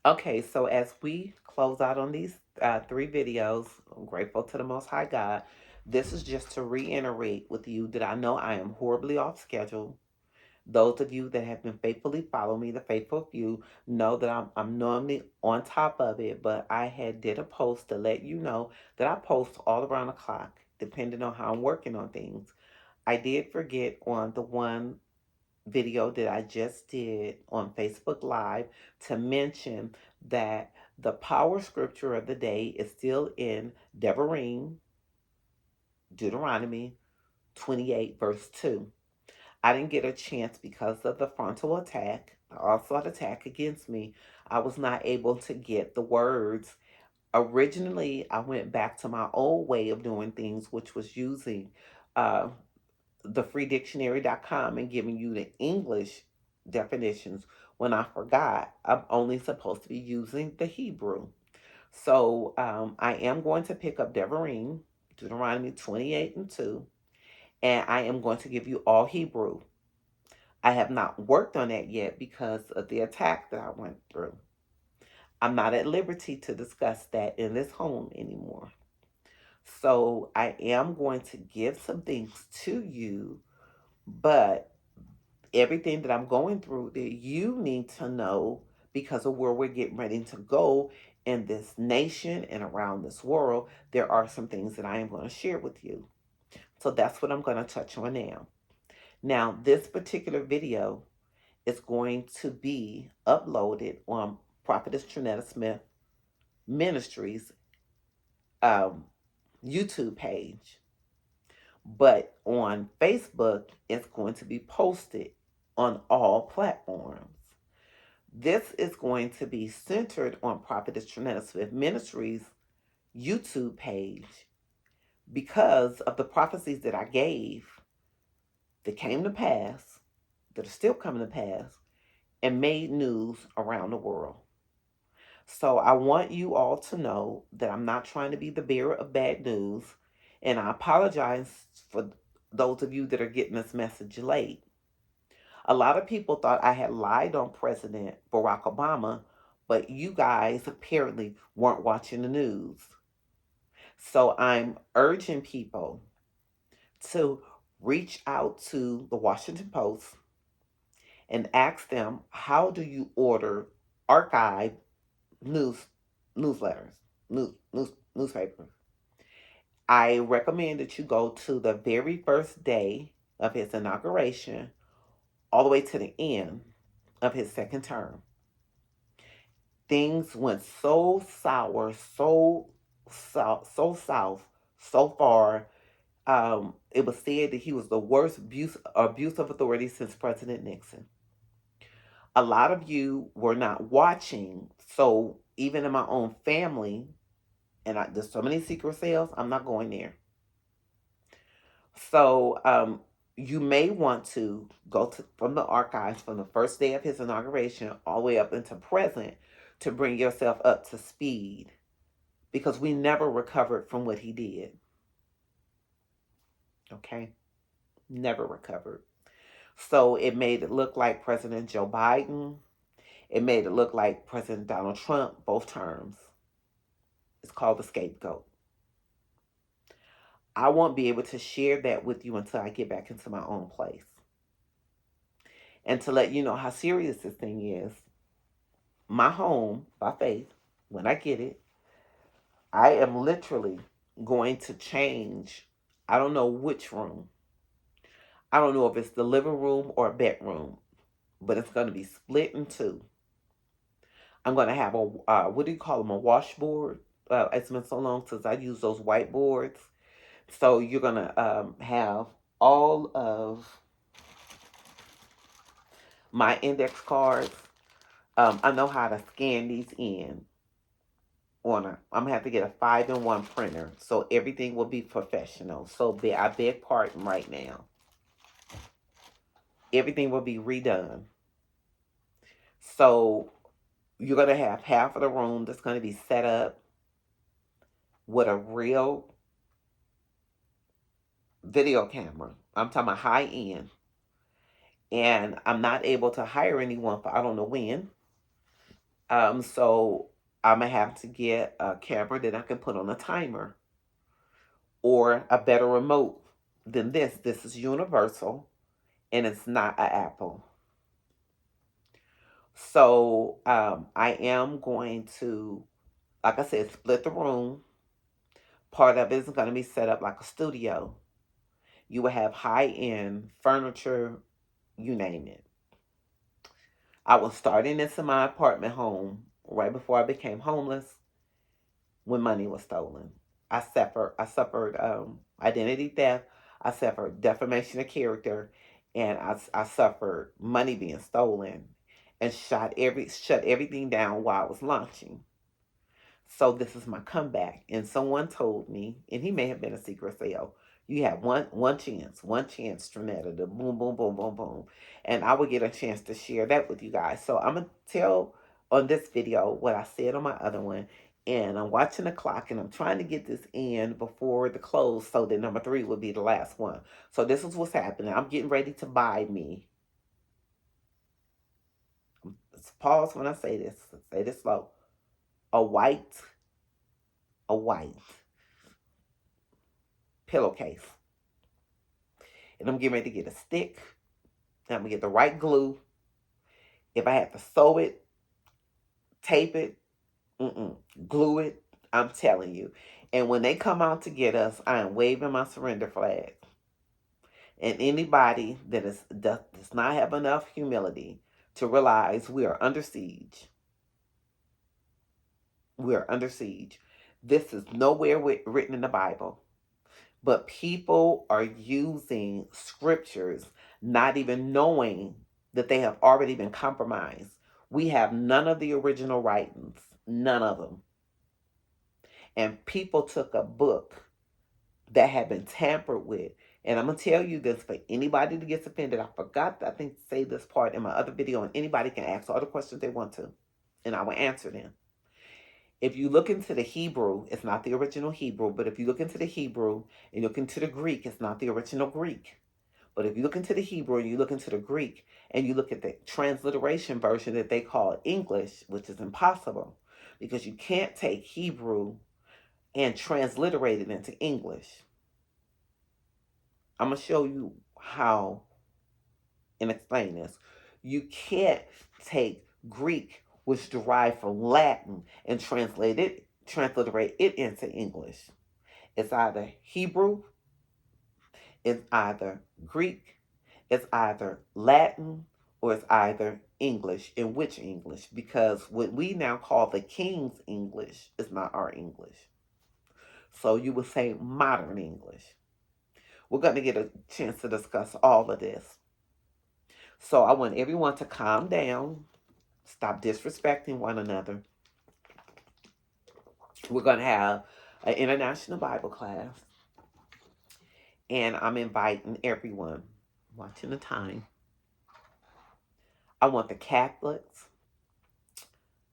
Okay, so as we close out on these three videos, I'm grateful to the Most High God. This is just to reiterate with you that I know I am horribly off schedule. Those of you that have been faithfully following me, the faithful few, know that I'm normally on top of it, but I had did a post to let you know that I post all around the clock, depending on how I'm working on things. I did forget on the one video that I just did on Facebook Live to mention that the power scripture of the day is still in Devarim, Deuteronomy 28, verse 2. I didn't get a chance because of the frontal attack, the onslaught attack against me. I was not able to get the words. Originally, I went back to my old way of doing things, which was using uh, thefreedictionary.com and giving you the English definitions when I forgot I'm only supposed to be using the Hebrew. So I am going to pick up Devarim, Deuteronomy 28 and 2, and I am going to give you all Hebrew. I have not worked on that yet because of the attack that I went through. I'm not at liberty to discuss that in this home anymore. So I am going to give some things to you, but everything that I'm going through that you need to know because of where we're getting ready to go in this nation and around this world, there are some things that I am going to share with you. So that's what I'm going to touch on now. Now, this particular video is going to be uploaded on Prophetess Trinetta Smith Ministries um, YouTube page. But on Facebook, it's going to be posted on all platforms. This is going to be centered on Prophetess Trinetta Smith Ministries YouTube page because of the prophecies that I gave that came to pass, that are still coming to pass, and made news around the world. So I want you all to know that I'm not trying to be the bearer of bad news, and I apologize for those of you that are getting this message late. A lot of people thought I had lied on President Barack Obama, but you guys apparently weren't watching the news. So I'm urging people to reach out to the Washington Post and ask them, how do you order archive news newsletters, newspapers? I recommend that you go to the very first day of his inauguration all the way to the end of his second term. Things went so sour, so south, so far. It was said that he was the worst abuse of authority since President Nixon. A lot of you were not watching, so even in my own family, there's so many secret sales, I'm not going there. So you may want to go to from the archives from the first day of his inauguration all the way up into present to bring yourself up to speed because we never recovered from what he did. Okay? Never recovered. So it made it look like President Joe Biden. It made it look like President Donald Trump, both terms. It's called the scapegoat. I won't be able to share that with you until I get back into my own place. And to let you know how serious this thing is, my home, by faith, when I get it, I am literally going to change. I don't know which room. I don't know if it's the living room or bedroom, but it's going to be split in two. I'm going to have a, what do you call them, a washboard? It's been so long since I used those whiteboards. So you're going to have all of my index cards. I know how to scan these in I'm gonna have to get a 5-in-1 printer, so everything will be professional. So I beg pardon right now. Everything will be redone. So you're gonna have half of the room that's gonna be set up with a real video camera. I'm talking about high end. And I'm not able to hire anyone for I don't know when. So I'm gonna have to get a camera that I can put on a timer or a better remote than this. This is universal and it's not an Apple. So I am going to, like I said, split the room. Part of it is going to be set up like a studio. You will have high end furniture, you name it. I was starting this in my apartment home right before I became homeless when money was stolen. I suffered identity theft. I suffered defamation of character, and I suffered money being stolen, and shut everything down while I was launching. So this is my comeback. And someone told me, and he may have been a secret sale, you have one chance, Trinetta, to boom, boom, boom, boom, boom. And I would get a chance to share that with you guys. So I'm gonna tell on this video what I said on my other one. And I'm watching the clock and I'm trying to get this in before the close so that number 3 would be the last one. So this is what's happening. I'm getting ready to buy me. Let's pause when I say this. Say this slow. A white a white pillowcase. And I'm getting ready to get a stick. And I'm going to get the right glue. If I have to sew it, tape it, glue it, I'm telling you. And when they come out to get us, I am waving my surrender flag. And anybody does not have enough humility to realize we are under siege. We are under siege. This is nowhere written in the Bible. But people are using scriptures not even knowing that they have already been compromised. We have none of the original writings, none of them. And people took a book that had been tampered with. And I'm going to tell you this for anybody that gets offended. I forgot, I think, to say this part in my other video, and anybody can ask all the questions they want to, and I will answer them. If you look into the Hebrew, it's not the original Hebrew, but if you look into the Hebrew and look into the Greek, it's not the original Greek. But if you look into the Hebrew and you look into the Greek and you look at the transliteration version that they call English, which is impossible because you can't take Hebrew and transliterate it into English. I'm going to show you how and explain this. You can't take Greek, which derived from Latin, and transliterate it into English. It's either Hebrew, it's either Greek, it's either Latin, or it's either English. In which English? Because what we now call the King's English is not our English. So you would say modern English. We're going to get a chance to discuss all of this. So I want everyone to calm down, stop disrespecting one another. We're going to have an international Bible class. And I'm inviting everyone, watching the time. I want the Catholics,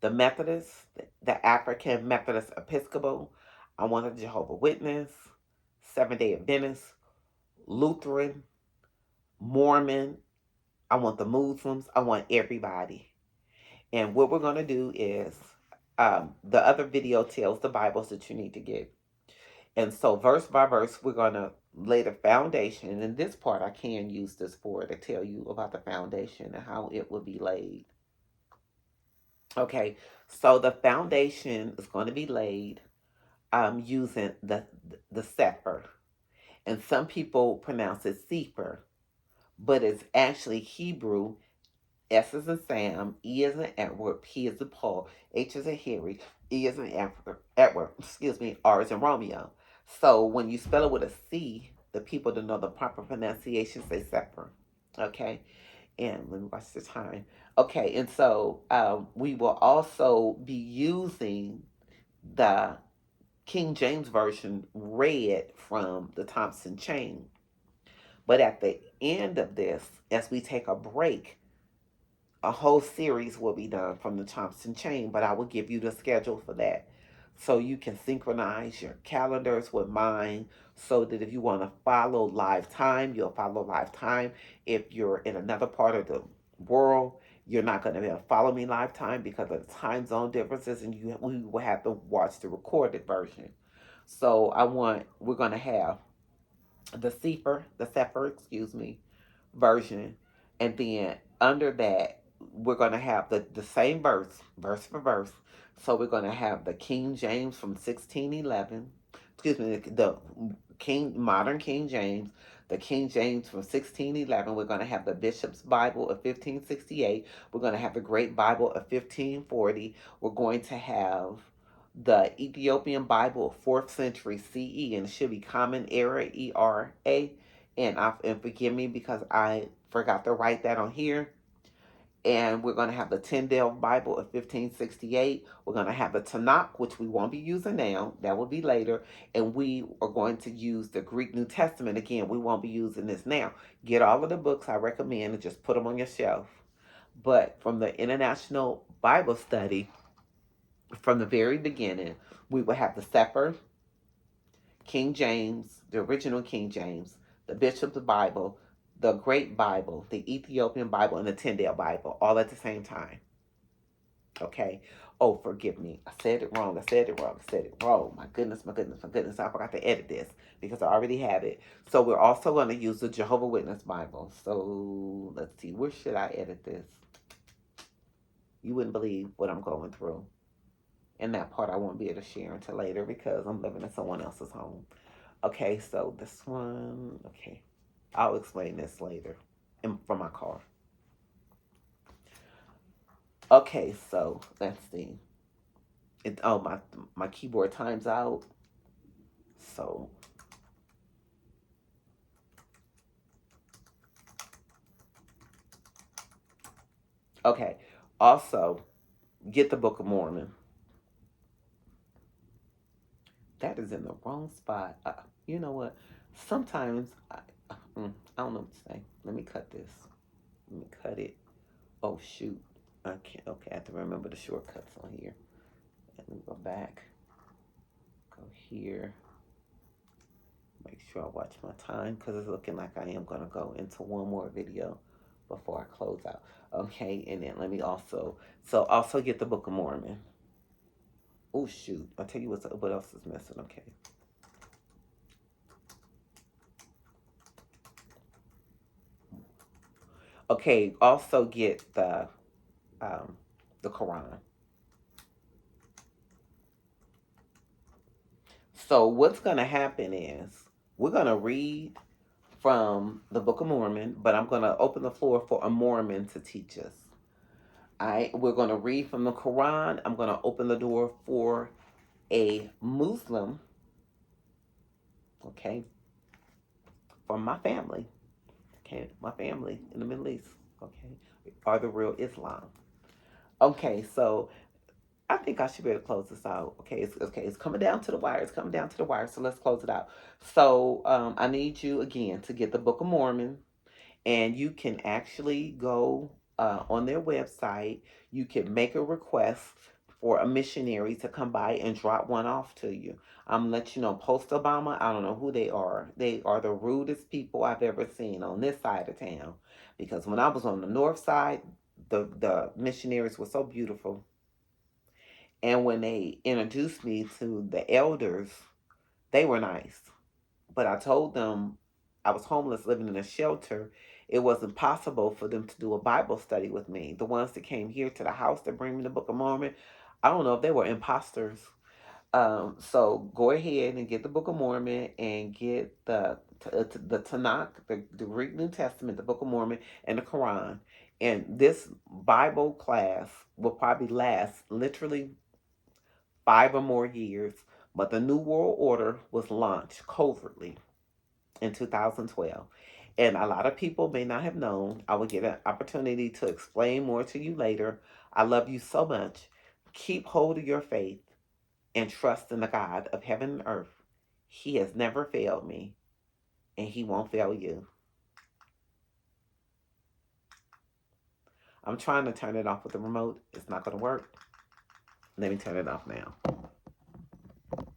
the Methodists, the African Methodist Episcopal. I want the Jehovah's Witness, Seventh-day Adventist, Lutheran, Mormon. I want the Muslims. I want everybody. And what we're going to do is, the other video tells the Bibles that you need to get. And so verse by verse, we're going to lay the foundation. And in this part, I can use this for to tell you about the foundation and how it will be laid. Okay, so the foundation is going to be laid using the Sefer. And some people pronounce it Sefer, but it's actually Hebrew. S is in Sam, E is in Edward, P is in Paul, H is in Harry, E is in Edward, R is in Romeo. So when you spell it with a C, the people that know the proper pronunciation say Sefer. Okay, and let me watch the time. Okay, and so we will also be using the King James Version read from the Thompson Chain. But at the end of this, as we take a break, a whole series will be done from the Thompson Chain, but I will give you the schedule for that. So you can synchronize your calendars with mine so that if you want to follow live time, you'll follow live time. If you're in another part of the world You're not going to be able to follow me lifetime because of the time zone differences, and we will have to watch the recorded version. So we're going to have the Sefer, excuse me, version, and then under that we're going to have the same verse for verse. So we're going to have the King James from 1611, excuse me, the modern King James, the King James from 1611. We're going to have the Bishop's Bible of 1568. We're going to have the Great Bible of 1540. We're going to have the Ethiopian Bible, 4th century CE, and it should be Common Era, ERA. And forgive me because I forgot to write that on here. And we're going to have the Tyndale Bible of 1568. We're going to have the Tanakh, which we won't be using now. That will be later. And we are going to use the Greek New Testament. Again, we won't be using this now. Get all of the books I recommend and just put them on your shelf. But from the International Bible Study, from the very beginning, we will have the Sefer, King James, the original King James, the Bishop's Bible, the Great Bible, the Ethiopian Bible, and the Tyndale Bible, all at the same time. Okay? Oh, forgive me. I said it wrong. I said it wrong. My goodness, my goodness, my goodness. I forgot to edit this because I already have it. So we're also going to use the Jehovah Witness Bible. So let's see. Where should I edit this? You wouldn't believe what I'm going through. And that part I won't be able to share until later because I'm living in someone else's home. Okay, so this one, okay. I'll explain this later from my car. Okay, so let's see. My keyboard time's out. So okay. Also, get the Book of Mormon. That is in the wrong spot. You know what? Sometimes I don't know what to say. Let me cut this. Let me cut it. Oh shoot. I can't. Okay, I have to remember the shortcuts on here. Let me go back. Go here. Make sure I watch my time because it's looking like I am going to go into one more video before I close out. Okay, and then let me also get the Book of Mormon. Oh shoot! I'll tell you what else is missing. Okay. Okay. Also get the Quran. So what's going to happen is we're going to read from the Book of Mormon, but I'm going to open the floor for a Mormon to teach us. We're going to read from the Quran. I'm going to open the door for a Muslim, okay, from my family, okay, my family in the Middle East, okay, are the real Islam. Okay, so I think I should be able to close this out. It's coming down to the wire. It's coming down to the wire. So let's close it out. So I need you again to get the Book of Mormon, and you can actually go on their website. You can make a request for a missionary to come by and drop one off to you. I'm gonna let you know, post Obama, I don't know who they are. They are the rudest people I've ever seen on this side of town. Because when I was on the north side, the missionaries were so beautiful. And when they introduced me to the elders, they were nice. But I told them I was homeless living in a shelter. It wasn't possible for them to do a Bible study with me. The ones that came here to the house to bring me the Book of Mormon, I don't know if they were imposters. So go ahead and get the Book of Mormon and get the Tanakh, the Greek New Testament, the Book of Mormon, and the Quran. And this Bible class will probably last literally 5 or more years. But the New World Order was launched covertly in 2012. And a lot of people may not have known. I will get an opportunity to explain more to you later. I love you so much. Keep hold of your faith and trust in the God of heaven and earth. He has never failed me, and he won't fail you. I'm trying to turn it off with the remote. It's not going to work. Let me turn it off now.